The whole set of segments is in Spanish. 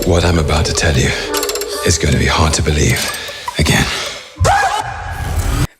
What I'm about to tell you is going to be hard to believe again.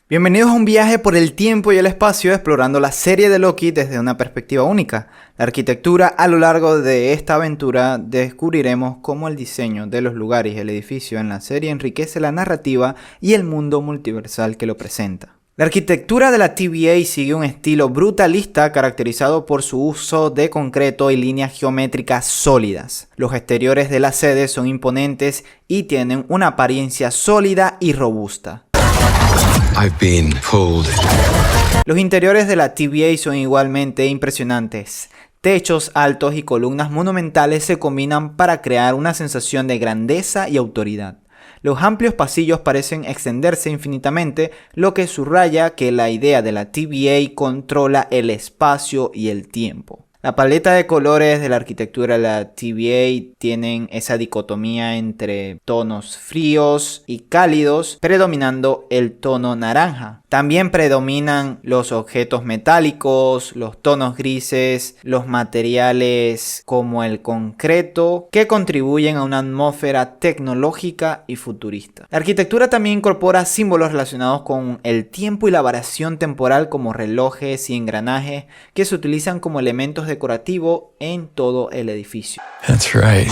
Bienvenidos a un viaje por el tiempo y el espacio explorando la serie de Loki desde una perspectiva única. La arquitectura. A lo largo de esta aventura descubriremos cómo el diseño de los lugares y el edificio en la serie enriquece la narrativa y el mundo multiversal que lo presenta. La arquitectura de la TVA sigue un estilo brutalista caracterizado por su uso de concreto y líneas geométricas sólidas. Los exteriores de la sede son imponentes y tienen una apariencia sólida y robusta. I've been pulled. Los interiores de la TVA son igualmente impresionantes. Techos altos y columnas monumentales se combinan para crear una sensación de grandeza y autoridad. Los amplios pasillos parecen extenderse infinitamente, lo que subraya que la idea de la TVA controla el espacio y el tiempo. La paleta de colores de la arquitectura de la TVA tienen esa dicotomía entre tonos fríos y cálidos, predominando el tono naranja. También predominan los objetos metálicos, los tonos grises, los materiales como el concreto, que contribuyen a una atmósfera tecnológica y futurista. La arquitectura también incorpora símbolos relacionados con el tiempo y la variación temporal como relojes y engranajes que se utilizan como elementos decorativos en todo el edificio. That's right.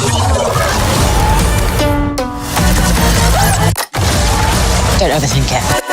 Don't overthink it.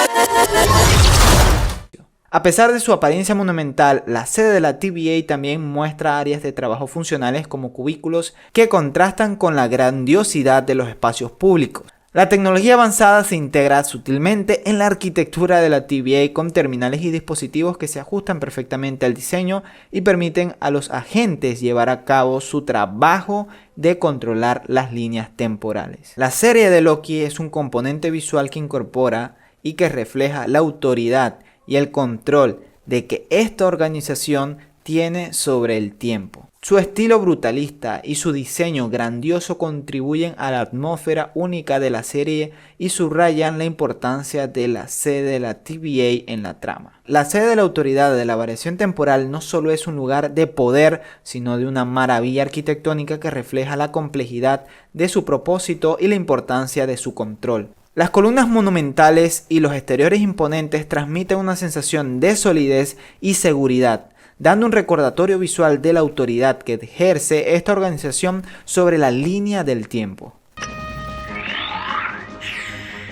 A pesar de su apariencia monumental, la sede de la TVA también muestra áreas de trabajo funcionales como cubículos que contrastan con la grandiosidad de los espacios públicos. La tecnología avanzada se integra sutilmente en la arquitectura de la TVA con terminales y dispositivos que se ajustan perfectamente al diseño y permiten a los agentes llevar a cabo su trabajo de controlar las líneas temporales. La serie de Loki es un componente visual que incorpora y que refleja la autoridad y el control de que esta organización tiene sobre el tiempo. Su estilo brutalista y su diseño grandioso contribuyen a la atmósfera única de la serie y subrayan la importancia de la sede de la TVA en la trama. La sede de la autoridad de la variación temporal no solo es un lugar de poder, sino de una maravilla arquitectónica que refleja la complejidad de su propósito y la importancia de su control. Las columnas monumentales y los exteriores imponentes transmiten una sensación de solidez y seguridad, dando un recordatorio visual de la autoridad que ejerce esta organización sobre la línea del tiempo.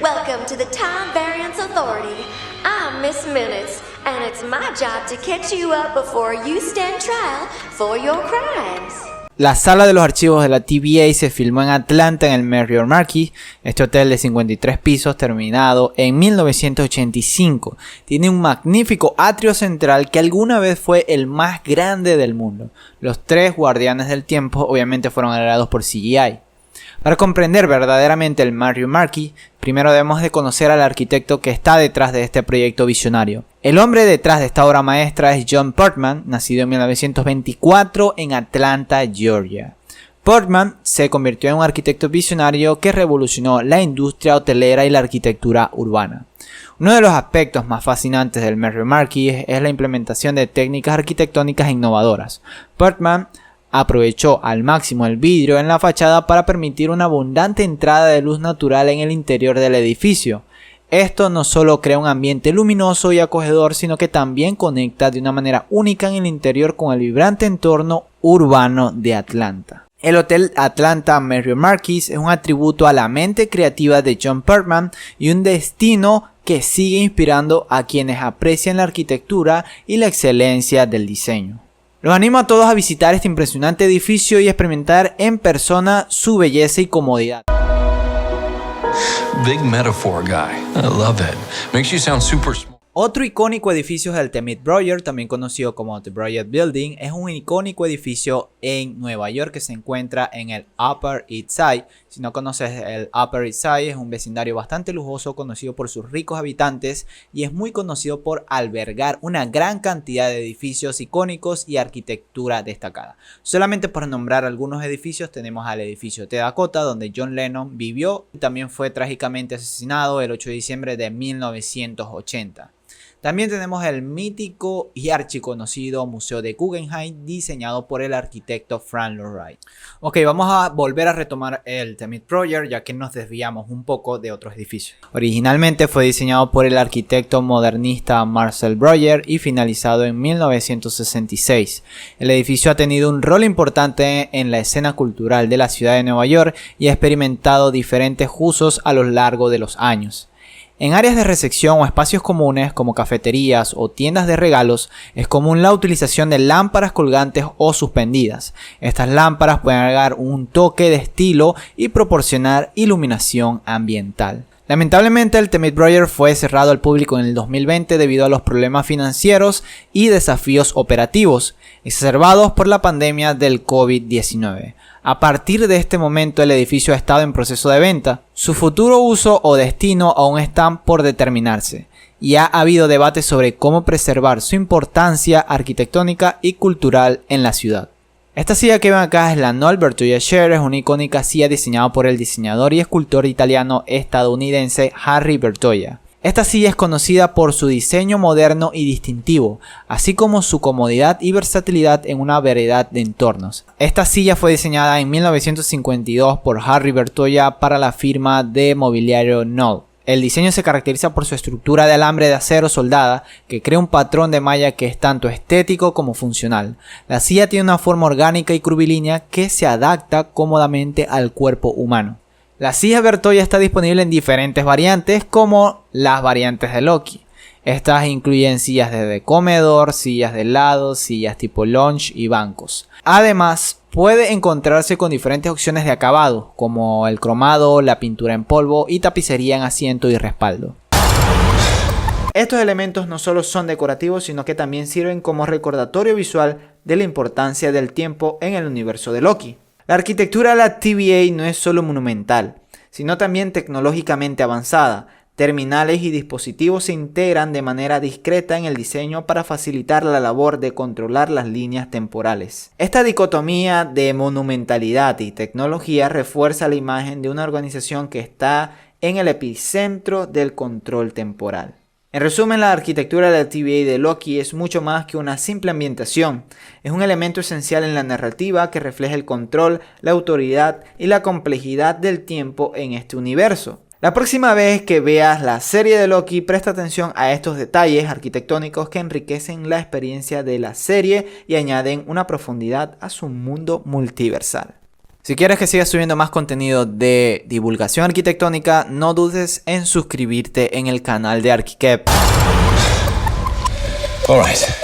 Welcome to the Time Variance Authority. I'm Miss Minutes, and it's my job to catch you up before you stand trial for your crimes. La sala de los archivos de la TVA se filmó en Atlanta en el Marriott Marquis. Este hotel de 53 pisos terminado en 1985. Tiene un magnífico atrio central que alguna vez fue el más grande del mundo. Los tres guardianes del tiempo obviamente fueron generados por CGI. Para comprender verdaderamente el Marriott Marquis, primero debemos de conocer al arquitecto que está detrás de este proyecto visionario. El hombre detrás de esta obra maestra es John Portman, nacido en 1924 en Atlanta, Georgia. Portman se convirtió en un arquitecto visionario que revolucionó la industria hotelera y la arquitectura urbana. Uno de los aspectos más fascinantes del Marriott Marquis es la implementación de técnicas arquitectónicas innovadoras. Portman aprovechó al máximo el vidrio en la fachada para permitir una abundante entrada de luz natural en el interior del edificio. Esto no solo crea un ambiente luminoso y acogedor, sino que también conecta de una manera única en el interior con el vibrante entorno urbano de Atlanta. El Hotel Atlanta Marriott Marquis es un atributo a la mente creativa de John Portman y un destino que sigue inspirando a quienes aprecian la arquitectura y la excelencia del diseño. Los animo a todos a visitar este impresionante edificio y experimentar en persona su belleza y comodidad. Big metaphor guy. I love it. Makes you sound super smart. Otro icónico edificio es el The Mid-Breuer, también conocido como The Breuer Building. Es un icónico edificio en Nueva York que se encuentra en el Upper East Side. Si no conoces el Upper East Side, es un vecindario bastante lujoso conocido por sus ricos habitantes y es muy conocido por albergar una gran cantidad de edificios icónicos y arquitectura destacada. Solamente por nombrar algunos edificios tenemos al edificio T. Dakota, donde John Lennon vivió y también fue trágicamente asesinado el 8 de diciembre de 1980. También tenemos el mítico y archiconocido Museo de Guggenheim, diseñado por el arquitecto Frank Lloyd Wright. Ok, vamos a volver a retomar el The Met Project, ya que nos desviamos un poco de otros edificios. Originalmente fue diseñado por el arquitecto modernista Marcel Breuer y finalizado en 1966. El edificio ha tenido un rol importante en la escena cultural de la ciudad de Nueva York y ha experimentado diferentes usos a lo largo de los años. En áreas de recepción o espacios comunes como cafeterías o tiendas de regalos es común la utilización de lámparas colgantes o suspendidas. Estas lámparas pueden agregar un toque de estilo y proporcionar iluminación ambiental. Lamentablemente el The Met Project fue cerrado al público en el 2020 debido a los problemas financieros y desafíos operativos exacerbados por la pandemia del COVID-19. A partir de este momento el edificio ha estado en proceso de venta. Su futuro uso o destino aún están por determinarse y ha habido debate sobre cómo preservar su importancia arquitectónica y cultural en la ciudad. Esta silla que ven acá es la Noel Bertoia Chair, es una icónica silla diseñada por el diseñador y escultor italiano estadounidense Harry Bertoia. Esta silla es conocida por su diseño moderno y distintivo, así como su comodidad y versatilidad en una variedad de entornos. Esta silla fue diseñada en 1952 por Harry Bertoia para la firma de mobiliario Knoll. El diseño se caracteriza por su estructura de alambre de acero soldada que crea un patrón de malla que es tanto estético como funcional. La silla tiene una forma orgánica y curvilínea que se adapta cómodamente al cuerpo humano. La silla Bertoia está disponible en diferentes variantes como las variantes de Loki. Estas incluyen sillas de comedor, sillas de lado, sillas tipo lounge y bancos. Además, puede encontrarse con diferentes opciones de acabado como el cromado, la pintura en polvo y tapicería en asiento y respaldo. Estos elementos no solo son decorativos, sino que también sirven como recordatorio visual de la importancia del tiempo en el universo de Loki. La arquitectura de la TVA no es solo monumental, sino también tecnológicamente avanzada. Terminales y dispositivos se integran de manera discreta en el diseño para facilitar la labor de controlar las líneas temporales. Esta dicotomía de monumentalidad y tecnología refuerza la imagen de una organización que está en el epicentro del control temporal. En resumen, la arquitectura de la TVA de Loki es mucho más que una simple ambientación. Es un elemento esencial en la narrativa que refleja el control, la autoridad y la complejidad del tiempo en este universo. La próxima vez que veas la serie de Loki, presta atención a estos detalles arquitectónicos que enriquecen la experiencia de la serie y añaden una profundidad a su mundo multiversal. Si quieres que siga subiendo más contenido de divulgación arquitectónica, no dudes en suscribirte en el canal de Arquikep. All right.